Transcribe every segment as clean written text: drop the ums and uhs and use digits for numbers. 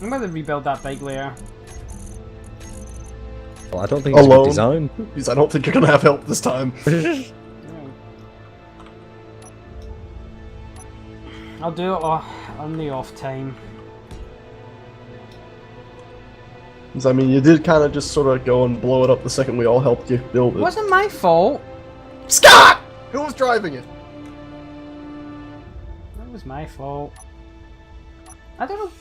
I'm gonna rebuild that bike later. Well, I don't think it's a good design. Because I don't think you're gonna have help this time. I'll do it on the off time. Because, I mean, you did kind of just sort of go and blow it up the second we all helped you build it. It wasn't my fault. Scott! Who was driving it? That was my fault. I don't know.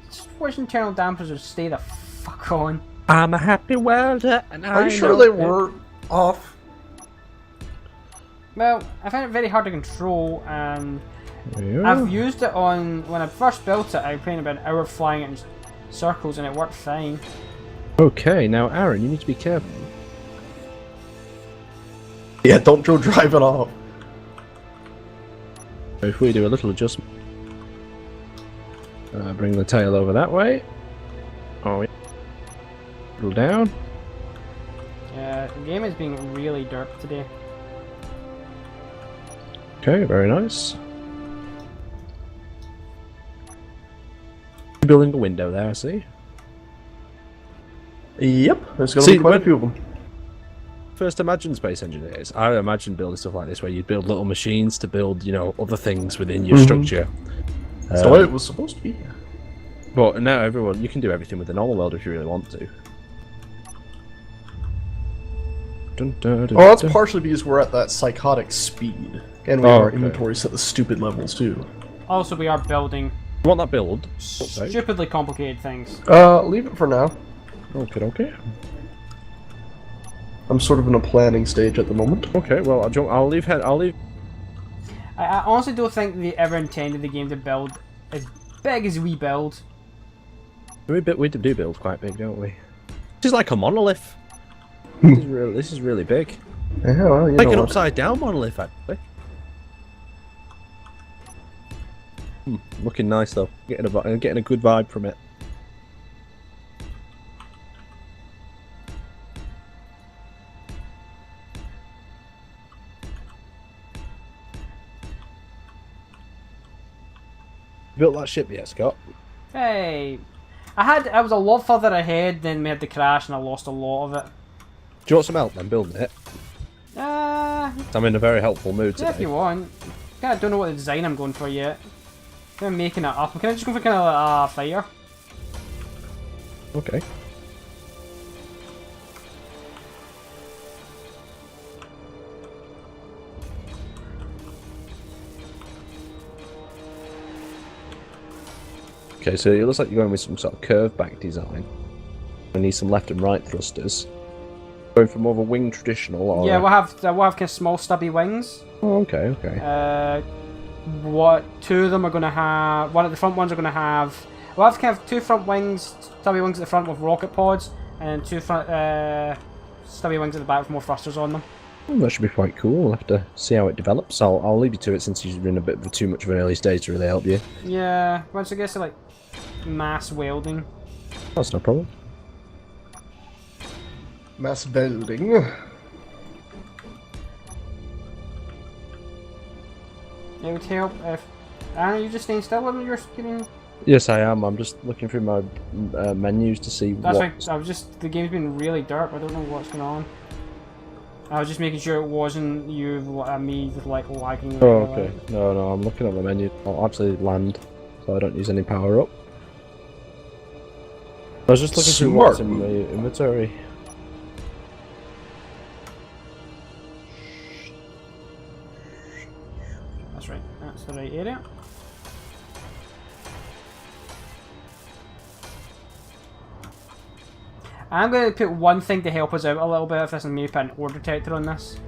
Just wish internal dampers would stay the fuck on. I'm a happy welder, and Are you sure they were off? Well, I find it very hard to control, and Yeah. I've used it on when I first built it. I spent about an hour flying it in circles, and it worked fine. Okay, now Aaron, you need to be careful. Yeah, don't go driving off. If we do a little adjustment, bring the tail over that way. Oh, yeah. Little down. Yeah, the game is being really derp today. Okay, very nice. Building a window there, I see. Yep, there's gonna be quite a few of them. First imagine Space Engineers. I imagine building stuff like this where you'd build little machines to build, you know, other things within your structure. That's the way it was supposed to be. But now everyone, you can do everything with the normal welder if you really want to. Oh, that's partially because we're at that psychotic speed. And we have our inventory set to stupid levels too. Also, we are building You want that build? stupidly complicated things. Leave it for now. Okay, okay. I'm sort of in a planning stage at the moment. Okay, well, I'll leave. I honestly don't think they ever intended the game to build as big as we build. We do build quite big, don't we? This is like a monolith. This is really big. Yeah, well, you Like know an what? upside down monolith, actually. Looking nice though. Getting a good vibe from it. Built that ship yet, Scott? Hey, I was a lot further ahead, then we had the crash and I lost a lot of it. Do you want some help then building it? I'm in a very helpful mood today. Yeah, if you want. I don't know what the design I'm going for yet. I'm making it up. I'm kind of just going for kind of like a fire. Okay. Okay, so it looks like you're going with some sort of curved back design. We need some left and right thrusters. Going for more of a wing traditional, or Yeah, we'll have kind of small stubby wings. Oh, okay, okay. Two of them are going to have. One of the front ones are going to have. We'll have kind of two front wings, stubby wings at the front with rocket pods, and two front stubby wings at the back with more thrusters on them. Oh, that should be quite cool. We'll have to see how it develops. I'll leave you to it since you're in a bit of too much of an early stage to really help you. Yeah, once it gets to like mass welding. That's no problem. Mass building. It would help if. Are you just staying still when you're getting? Yes, I am. I'm just looking through my menus to see That's what... right. I was just. The game's been really derp. I don't know what's going on. I was just making sure it wasn't you, me, with like lagging. Oh, okay. No, I'm looking at my menu. I'll actually land, so I don't use any power up. I was just looking through what's in my inventory. That's right. That's the right area. I'm going to put one thing to help us out a little bit if this, and maybe put an ore detector on this.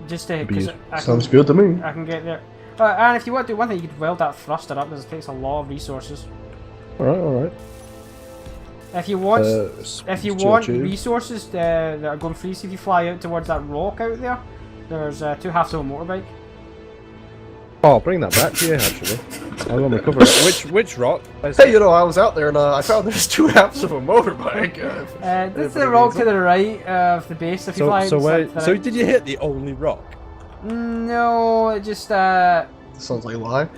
Just to, because Sounds good to me. I can get there. And if you want to do one thing, you could weld that thruster up because it takes a lot of resources. Alright. If you want, tube. resources that are going free, see if you fly out towards that rock out there. There's 2 halves of a motorbike. Oh, I'll bring that back to you, actually. I'll recover it. Which rock? Hey, you know, I was out there and I found there's 2 halves of a motorbike. This is the rock to the right of the base. If you fly so did you hit the only rock? No, it just Sounds like a lie.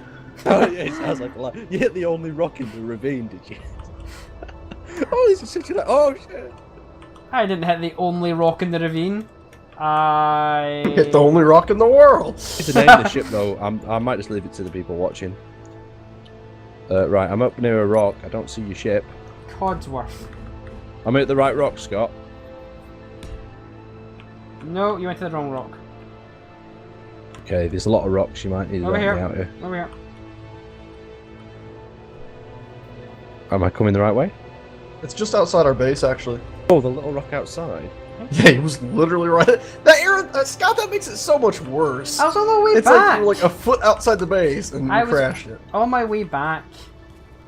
Oh yeah, it sounds like a lie. You hit the only rock in the ravine, did you? Oh, this is such a... Oh shit! I didn't hit the only rock in the ravine. I Hit the only rock in the world. To name the ship though, I might just leave it to the people watching. Right, I'm up near a rock. I don't see your ship. Codsworth. I'm at the right rock, Scott. No, you went to the wrong rock. Okay, there's a lot of rocks. You might need to Over help here. me out here. Over here. Am I coming the right way? It's just outside our base, actually. Oh, the little rock outside. Yeah, he was literally right. That Aaron, Scott, that makes it so much worse. I was on the way It's back. like you're like a foot outside the base and you crashed it. On my way back.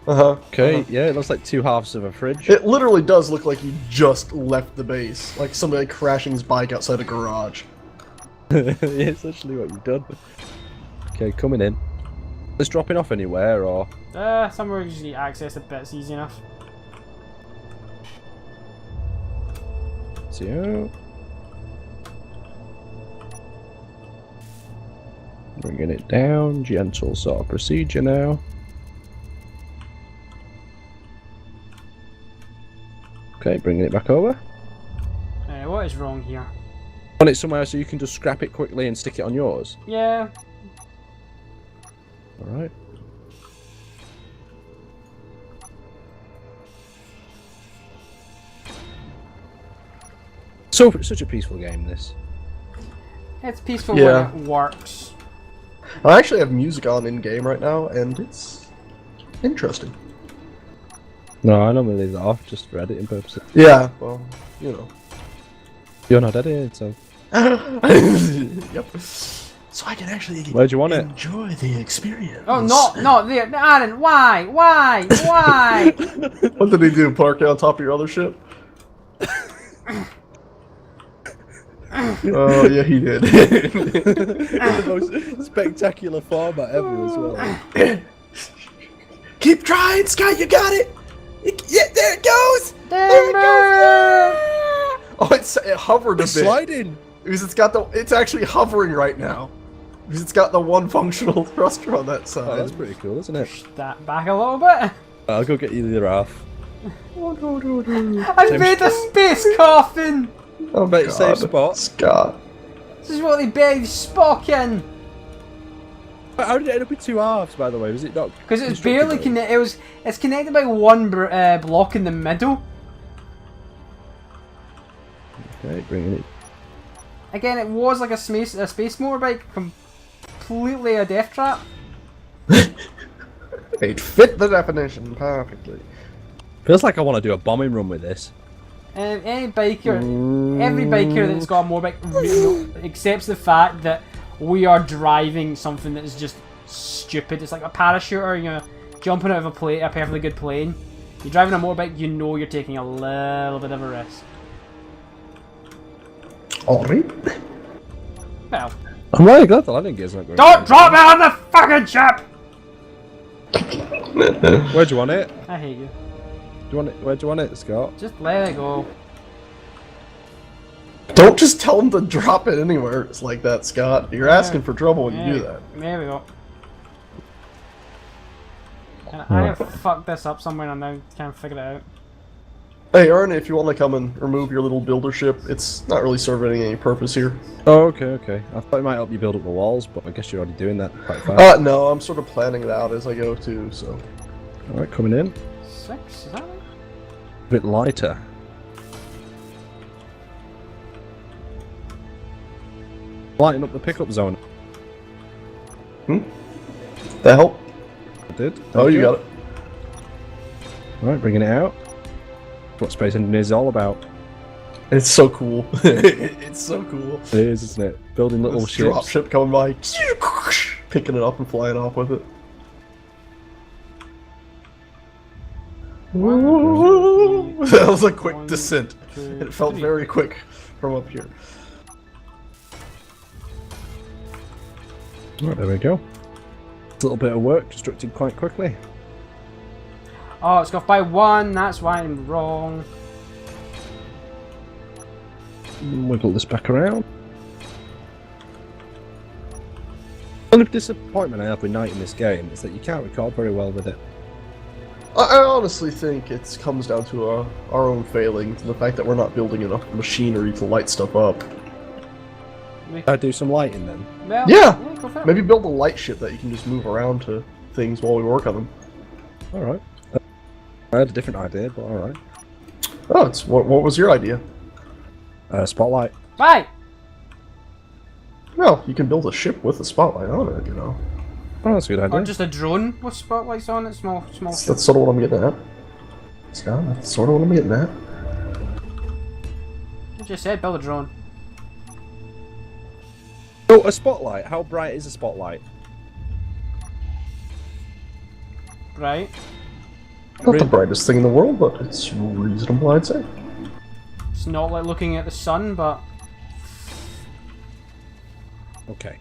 Okay, yeah, it looks like two halves of a fridge. It literally does look like he just left the base, like somebody crashing his bike outside a garage. Yeah, it's literally what you've done. Okay, coming in. Is dropping off anywhere, or...? Somewhere usually access a bit's easy enough. See you. Bringing it down, gentle sort of procedure now. Okay, bringing it back over. What is wrong here? Want it somewhere so you can just scrap it quickly and stick it on yours. Yeah. Alright. So, it's such a peaceful game, this. It's peaceful Yeah. when it works. I actually have music on in game right now, and it's interesting. No, I normally leave that off just for editing purposes. Yeah, well, you know. You're not editing, so... Yep. So I can actually Where'd you want it? enjoy the experience. Oh, not there. Aaron, why? Why? Why? What did he do? Park it on top of your other ship? Oh, yeah, he did. The most spectacular format ever as well. Keep trying, Scott, you got it! Yeah, there it goes! There it goes! Oh, it hovered a It's bit. sliding! Because it's actually hovering right now. Because it's got the one functional thruster on that Oh, side. that's pretty cool, isn't it? That back a little bit. I'll go get you the other half. I made a space coffin! Oh, Bet God. safe spot. Scott. This is what they buried Spock in. How did it end up with two halves, by the way? Was it not? Because it's constructed barely right? connected. It's connected by one block in the middle. Okay, bringing it. Again, it was like a space motorbike, completely a death trap. It fit the definition perfectly. Feels like I want to do a bombing run with this. Any biker, every biker that's got a motorbike accepts the fact that we are driving something that is just stupid. It's like a parachuter, you know, jumping out of a perfectly good plane. You're driving a motorbike, you know you're taking a little bit of a risk. Alright. Well, I'm really glad the landing gear's not going. don't drop me on the fucking ship! Where'd you want it? I hate you. Do you want it? Where'd you want it, Scott? Just let it go. Don't just tell him to drop it anywhere. It's like that, Scott. You're asking for trouble when you do that. There we go. And I have fucked this up somewhere and I now can't figure it out. Hey, Arnie, if you want to come and remove your little builder ship, it's not really serving any purpose here. Oh, okay, okay. I thought it might help you build up the walls, but I guess you're already doing that quite fast. No, I'm sort of planning it out as I go too, so. Alright, coming in. 6, is that right? A bit lighter. Lighting up the pickup zone. That help? I did. Oh, you got it. Alright, bringing it out. What Space Engineers is all about. It's so cool. It's so cool. It is, isn't it? Building little This ships. drop ship coming by, picking it up and flying off with it. That was a quick descent. It felt very quick from up here. Right, there we go. A little bit of work constructed quite quickly. Oh, it's off by 1, that's why I'm wrong. Wiggle this back around. only disappointment I have with night in this game is that you can't record very well with it. I honestly think it comes down to our own failings and the fact that we're not building enough machinery to light stuff up. I do some lighting then. Well, Yeah! go for it. Maybe build a light ship that you can just move around to things while we work on them. Alright. I had a different idea, but alright. Oh, what was your idea? Spotlight. Right! Well, you can build a ship with a spotlight on it, you know. Oh, that's a good idea. Or just a drone with spotlights on it, small. That's sort of what I'm getting at. Scott, that's sort of what I'm getting at. You just said build a drone. Oh, a spotlight. How bright is a spotlight? Right? Not the brightest thing in the world, but it's reasonable, I'd say. It's not like looking at the sun, but Okay.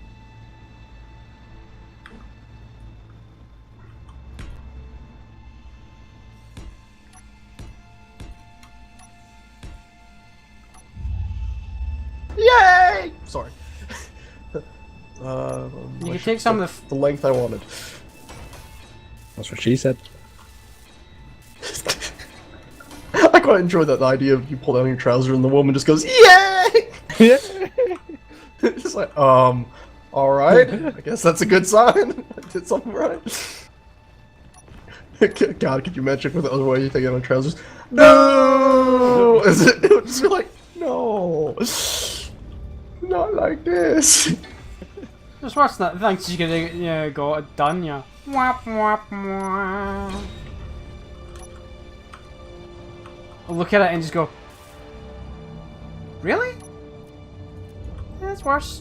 Yay! Sorry. you can take some of the length I wanted. That's what she said. I quite enjoy that idea of you pull down your trousers and the woman just goes, yay! Yeah. Just like, alright. I guess that's a good sign. I did something right. God, could you imagine with the other way you take out my trousers? No! It would just be like, no. Not like this. Just watch that. Thanks, you could got it done, yeah. Wap, wap, wap. I'll look at it and just go, really? Yeah, that's worse.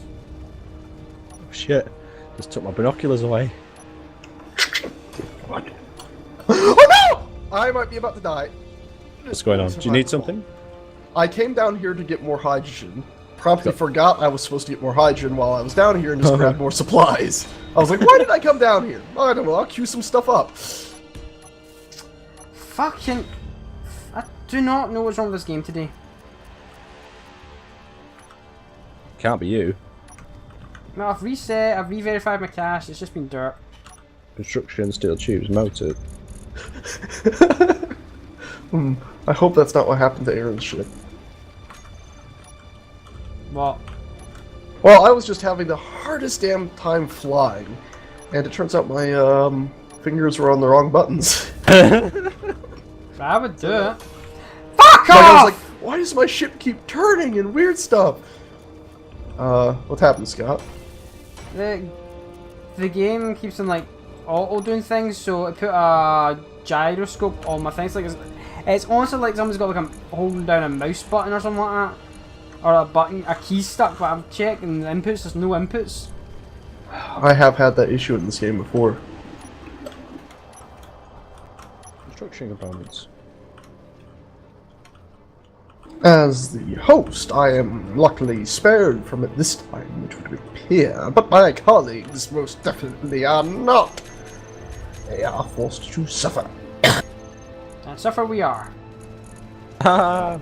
Oh, shit. Just took my binoculars away. Oh no! I might be about to die. What's going on? Do you need something? I came down here to get more hydrogen. Promptly forgot I was supposed to get more hydrogen while I was down here and just grab more supplies. I was like, why did I come down here? Oh, I don't know, I'll queue some stuff up. Fucking... I do not know what's wrong with this game today. Can't be you. No, I've reset, I've re-verified my cache, it's just been dirt. Construction, steel tubes, motor. I hope that's not what happened to Aaron's ship. What? Well, I was just having the hardest damn time flying, and it turns out my fingers were on the wrong buttons. I would do it. Fuck Like, I was off! like, why does my ship keep turning and weird stuff? What happened, Scott? The game keeps on like auto doing things, so it put a gyroscope on my thing. It's honestly like someone's got like a holding down a mouse button or something like that. Or a key stuck, but I've checked and the inputs, there's no inputs. I have had that issue in this game before. Construction components. As the host, I am luckily spared from it this time, which would appear, but my colleagues most definitely are not. They are forced to suffer. And suffer we are. Ah.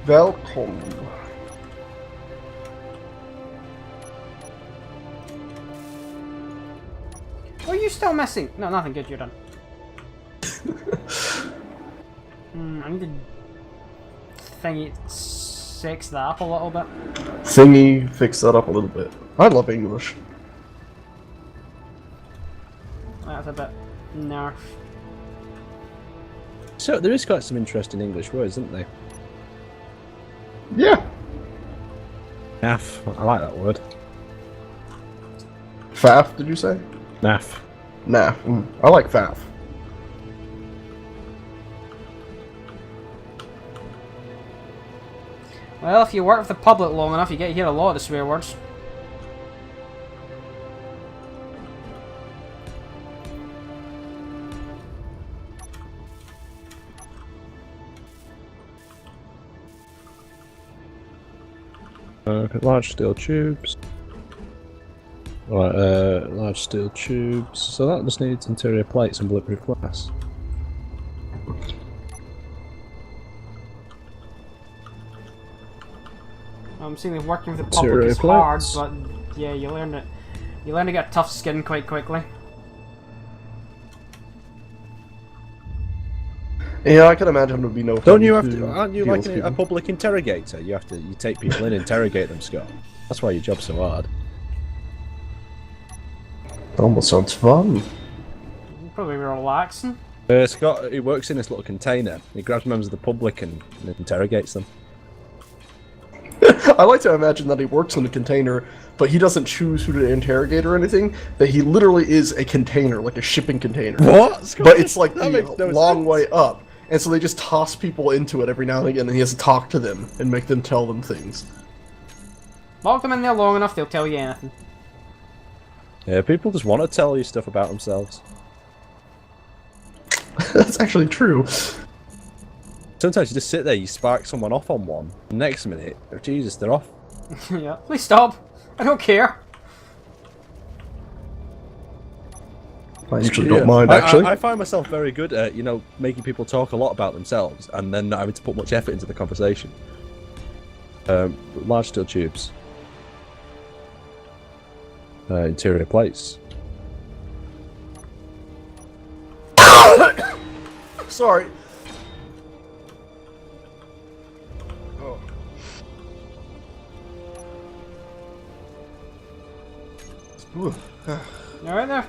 Welcome. What are you still missing? No, nothing good, you're done. I need to thingy sex that up a little bit. Thingy, fix that up a little bit. I love English. That's a bit nerf. So there is quite some interesting English words, isn't there? Yeah. Naff. I like that word. Faff, did you say? Naff. Nah. I like faff. Well, if you work with the public long enough, you get to hear a lot of the swear words. Large steel tubes. Right, large steel tubes. So that just needs interior plates and bulletproof glass. I'm seeing that working with the public Zero is hard, plates. but yeah, you learn it. You learn to get tough skin quite quickly. Yeah, I can imagine it would be no fun. Don't you have to? Aren't you deal like with a people. public interrogator? You have to. You take people in, interrogate them, Scott. That's why your job's so hard. Almost sounds fun. Probably relaxing. Scott, he works in this little container. He grabs members of the public and interrogates them. I like to imagine that he works in a container, but he doesn't choose who to interrogate or anything. That he literally is a container, like a shipping container. What? Scott? But it's like That the makes no long sense. way up. And so they just toss people into it every now and again, and he has to talk to them and make them tell them things. Lock them in there long enough, they'll tell you anything. Yeah, people just want to tell you stuff about themselves. That's actually true. Sometimes you just sit there, you spark someone off on one. The next minute, oh Jesus, they're off. Yeah, please stop. I don't care. I usually don't mind, actually. I find myself very good at, you know, making people talk a lot about themselves and then not having to put much effort into the conversation. Large steel tubes. Interior plates. Sorry. Oh. Ooh. You alright there?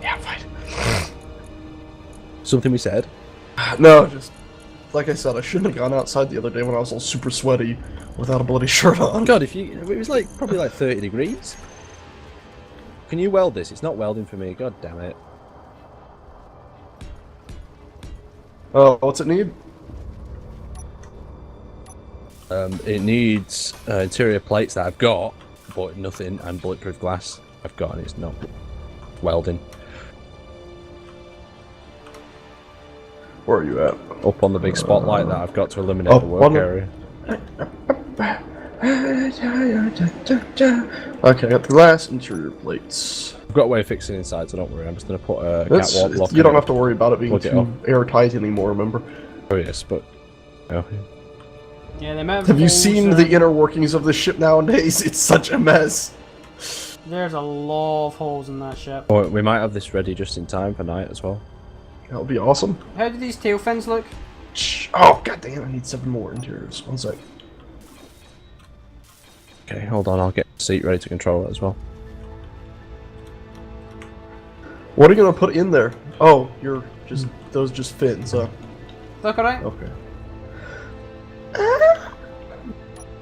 Yeah, fine. Something we said. No, just like I said, I shouldn't have gone outside the other day when I was all super sweaty without a bloody shirt on. God, if you, it was like probably like 30 degrees. Can you weld this? It's not welding for me. God damn it. Oh, what's it need? It needs interior plates that I've got, but nothing, and bulletproof glass I've got, and it's not welding. Where are you at? Up on the big spotlight that I've got to illuminate Oh, the work one- area. Okay, I got the glass interior plates. I've got a way of fixing inside, so don't worry. I'm just going to put a That's, catwalk lock. you don't on have to worry about it being Plug it too up. airtight anymore, remember? Oh yes, but oh, Yeah, the amount of Have you holes seen there- the inner workings of the ship nowadays? It's such a mess. There's a lot of holes in that ship. oh, we might have this ready just in time for night as well. That would be awesome. How do these tail fins look? Oh, god damn, I need 7 more interiors. One sec. Okay, hold on. I'll get the seat ready to control it as well. What are you gonna put in there? Oh, you're just those just fins, huh? Look alright? Okay.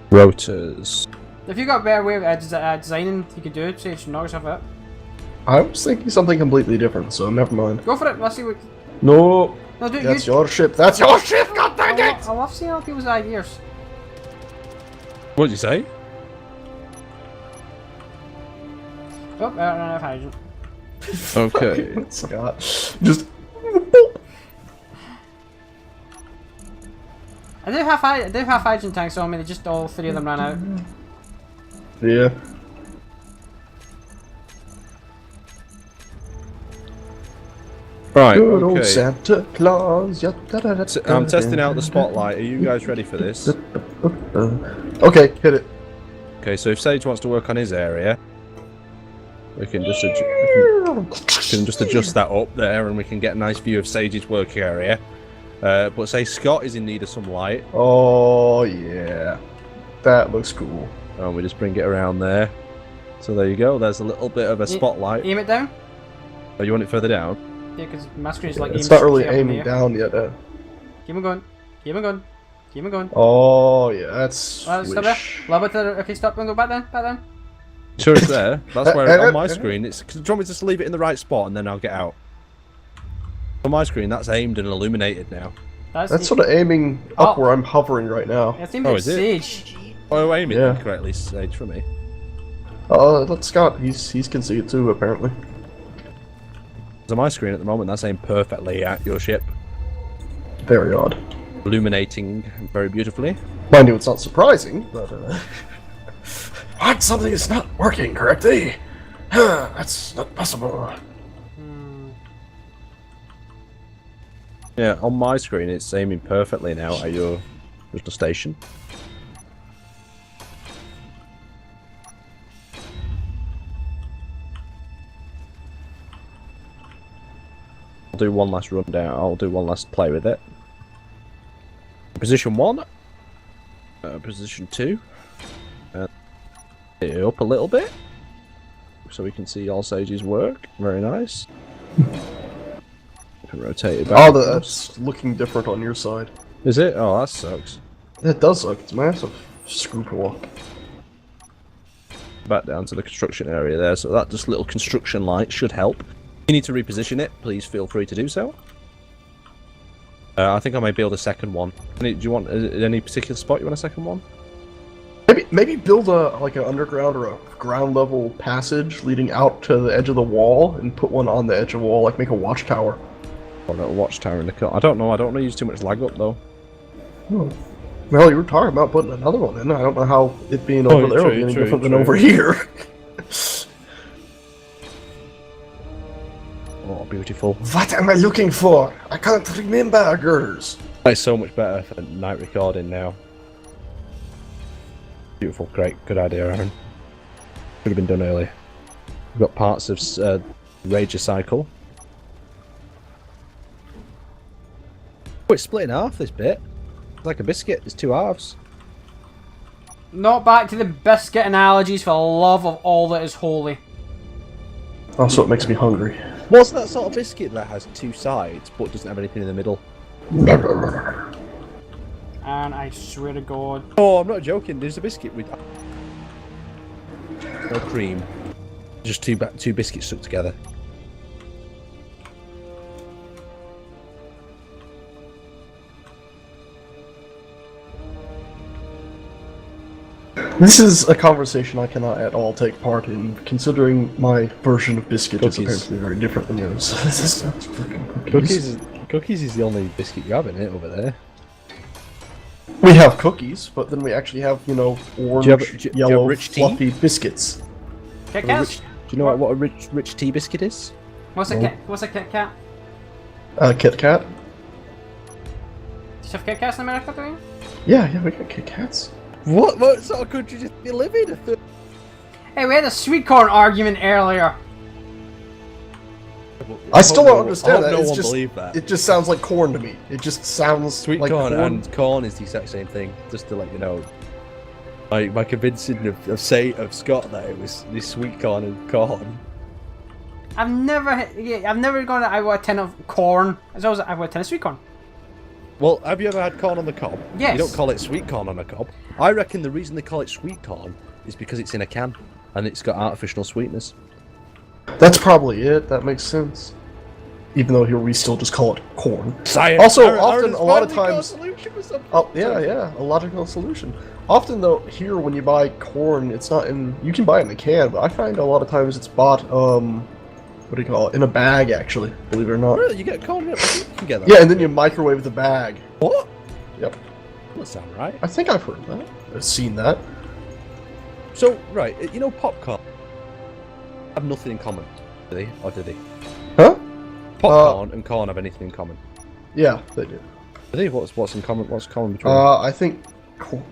Rotors. If you got a better way of designing, you could do it, so you should knock yourself out. I was thinking something completely different, so never mind. Go for it, let's see what... No, No, dude, that's you... your ship. That's your ship. God dang it! I love seeing other people's ideas. What'd you say? Oh, I don't know if hydrogen. Okay. Scott, just. I do have hydrogen tanks on me, they just all 3 of them ran out. Yeah. Right. Good old Okay. Santa Claus. I'm testing out the spotlight. Are you guys ready for this? Okay, hit it. Okay, so if Sage wants to work on his area, we can just adjust that up there, and we can get a nice view of Sage's work area. But say Scott is in need of some light, Oh yeah, that looks cool. and we just bring it around there. So there you go. There's a little bit of a spotlight. Aim it down? Oh, you want it further down? Yeah, because my screen's like It's aiming not really straight up in the aiming air. down yet. Keep on going. Keep on going. Keep on going. Oh yeah, that's. Stop there. A little bit to the... Okay, stop. Go back then. Back then. Sure, it's there. That's where on my screen. It's. Do you want me to just leave it in the right spot and then I'll get out? On my screen, that's aimed and illuminated now. That's sort of aiming up Oh. where I'm hovering right now. It's aimed Oh, at is it? Sage. Oh, aim it Yeah. correctly, Sage, for me. Let Scott. He's can see it too apparently. So on my screen at the moment, that's aimed perfectly at your ship, Very odd. illuminating very beautifully. Mind you, it's not surprising, but what? Something is not working correctly. That's not possible. Yeah, on my screen, it's aiming perfectly now at your little station. do one last run down. I'll do one last play with it. Position 1. Position 2. It up a little bit. So we can see all Sage's work. Very nice. Can rotate it back. Oh, that's looking different on your side. Is it? Oh, that sucks. It does look. It's massive. Screw to walk. Back down to the construction area there, so that just little construction light should help. If you need to reposition it, please feel free to do so. I think I may build a second one. Do you want any particular spot you want a second one? Maybe build like an underground or a ground level passage leading out to the edge of the wall, and put one on the edge of the wall, like make a watchtower. Or a little watchtower in the cut. I don't know. I don't want to use too much lag up though. Oh. Well, you were talking about putting another one in. I don't know how it being over there would be any different than over here. Oh, beautiful. What am I looking for? I can't remember girders. It's so much better for night recording now. Beautiful, great, good idea, Aaron. Should have been done earlier. We've got parts of Rager Cycle. Oh, it's split in half, this bit. It's like a biscuit, it's 2 halves. Not back to the biscuit analogies, for the love of all that is holy. Also, it makes me hungry. What's that sort of biscuit that has 2 sides, but doesn't have anything in the middle? And I swear to God. Oh, I'm not joking, there's a biscuit with no cream. Just two biscuits stuck together. This is a conversation I cannot at all take part in, considering my version of biscuit is apparently very different than yours. This is freaking cookies. Cookies is the only biscuit you have in it over there. We have cookies, but then we actually have, you know, orange, do you yellow, have rich tea? fluffy biscuits. Kit Kats? Do you know what a rich tea biscuit is? What's a Kit Kat? Kit Kat? Do you have Kit Kats in America, do you? Yeah, we got Kit Kats. What sort of country do you live in? Hey, we had a sweet corn argument earlier. I still don't understand that. No It's one just, believed that. It just sounds like corn to me. It just sounds Sweet like corn and corn is the exact same thing. Just to let you know, my convincing of Scott that it was this sweet corn and corn. I've never gone to Iowa 10 of corn. It's always Iowa 10 of sweet corn. Well, have you ever had corn on the cob? Yes. You don't call it sweet corn on a cob. I reckon the reason they call it sweet corn is because it's in a can and it's got artificial sweetness. That's probably it. That makes sense. Even though here we still just call it corn. Science. Also, often, a lot of times... Oh, yeah. yeah, a logical solution. Often, though, here when you buy corn, it's not in... You can buy it in a can, but I find a lot of times it's bought, what do you call it? In a bag, actually, believe it or not. Really? You get corn in a bag? You can get that. Yeah, and then you microwave the bag. What? Yep. That sound right. I think I've heard that. I've seen that. So, right, you know popcorn have nothing in common, do they? Or do they? Huh? Popcorn and corn have anything in common? Yeah, they do. Do they? What's in common? What's common between? I think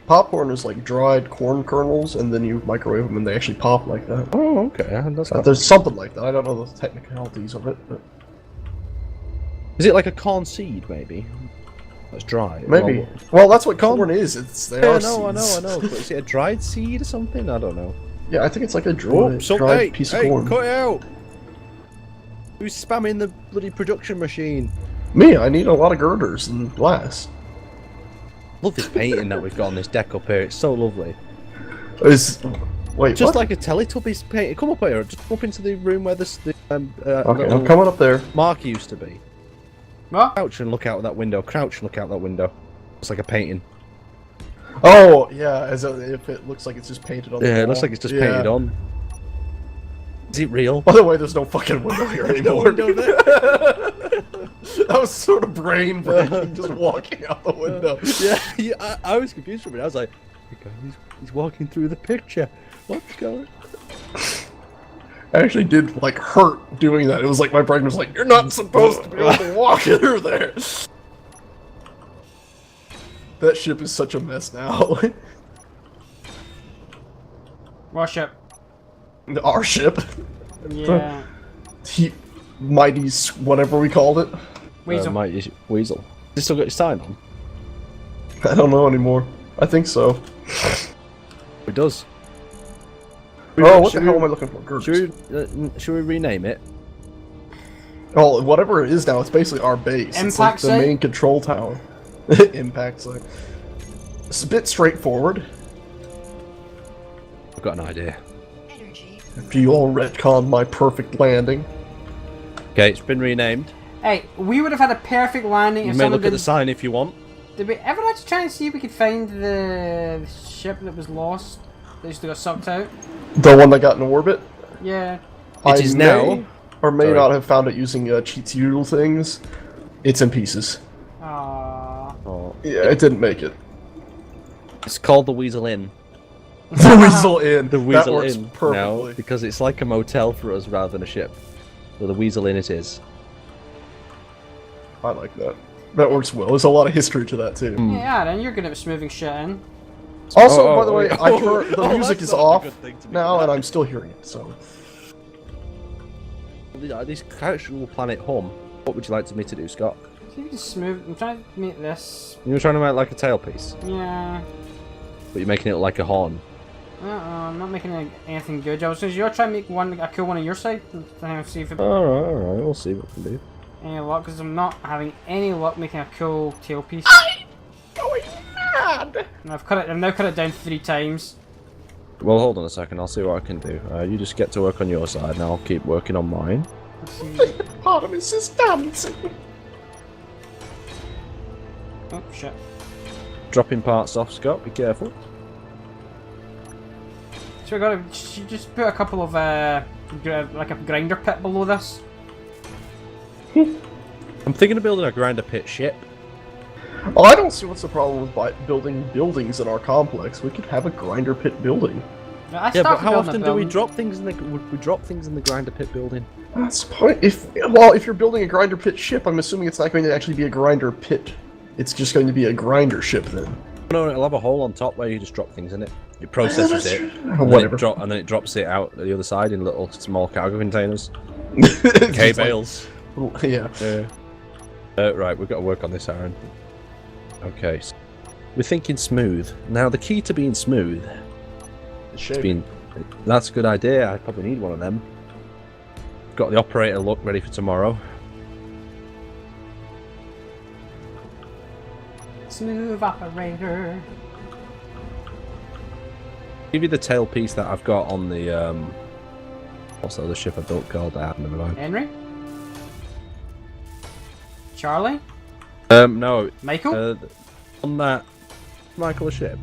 popcorn is like dried corn kernels, and then you microwave them, and they actually pop like that. Oh, okay. That's not... There's something like that. I don't know the technicalities of it, but Is it like a corn seed, maybe? That's dry. maybe. Well, that's what corn is. It's they Yeah, are I know. seeds. But is it a dried seed or something? I don't know. Yeah, I think it's like a dried piece of corn. Cut it out! Who's spamming the bloody production machine? Me, I need a lot of girders and glass. Love this painting that we've got on this deck up here. It's so lovely. Wait, Just what? like a Teletubbies painting. Come up here. Just up into the room where the Okay, little I'm coming up there. mark used to be. What? Crouch and look out that window. Crouch and look out that window. It's like a painting. Oh, yeah, as if it looks like it's just painted on the wall. Yeah, it looks like it's just painted on. Is it real? By the way, there's no fucking window here anymore. window there. That was sort of brain breaking, just walking out the window. Yeah, I was confused for a minute. I was like, he's walking through the picture. What's going on? I actually did, like, hurt doing that. It was like my brain was like, you're not supposed to be able to walk through there. That ship is such a mess now. Worship. Our ship. Yeah. Mighty's whatever we called it. Weasel. Mighty Weasel. Has it still got his sign on? I don't know anymore. I think so. It does. Oh, what the hell am I looking for? Gurks. Should we rename it? Oh, whatever it is now, it's basically our base. It's like Impact the site? main control tower. Impact site. It's a bit straightforward. I've got an idea. After you all retcon my perfect landing. Okay, it's been renamed. Hey, we would have had a perfect landing You if may someone look at the didn't... sign if you want. Did we ever actually try and see if we could find the ship that was lost? That used to got sucked out? The one that got in orbit? Yeah. It is now. Or may Sorry. not have found it using cheats util things. It's in pieces. Aww. Oh, Yeah, it didn't make it. it's called the Weasel Inn. The Weasel Inn. The Weasel that works Inn perfectly. now because it's like a motel for us rather than a ship. So the Weasel Inn it is. I like that. That works well. There's a lot of history to that too. Yeah, then you're good at smoothing shit in. Also, Oh, by the way, oh, I oh, heard the oh, music that's is not a off good thing to be now, doing. and I'm still hearing it. So This actual planet hum. What would you like me to do, Scott? See if you can smooth... I'm trying to make this... You were trying to make like a tailpiece, Yeah... but you're making it like a horn. I'm not making anything good. I was just... You're trying to make a cool one on your side? And see if it... Alright, we'll see what we can do. Any luck, because I'm not having any luck making a cool tailpiece. going mad. And I've now cut it down 3 times. Well, hold on a second, I'll see what I can do. You just get to work on your side, and I'll keep working on mine. Let's see. Hippopotamus is dancing. Oh, shit. Dropping parts off, Scott, be careful. So we gotta just put a couple of, like a grinder pit below this. I'm thinking of building a grinder pit ship. Well, I don't see what's the problem with building buildings in our complex. We could have a grinder pit building. I Yeah, but started how building a often do we building. drop things in the... Would we drop things in the grinder pit building? That's the point. If you're building a grinder pit ship, I'm assuming it's not going to actually be a grinder pit. It's just going to be a grinder ship then. No, it'll have a hole on top where you just drop things in it. It processes it, and Whatever. then it drops it out the other side in little small cargo containers. K bales. Yeah. Right, we've got to work on this, Aaron. Okay, so we're thinking smooth. Now, the key to being smooth that's a good idea. I probably need one of them. Got the operator look ready for tomorrow. Smooth operator. Give you the tailpiece that I've got on the what's the other ship I built called? Never mind. Henry? Charlie? No. Michael? On that Michael a ship.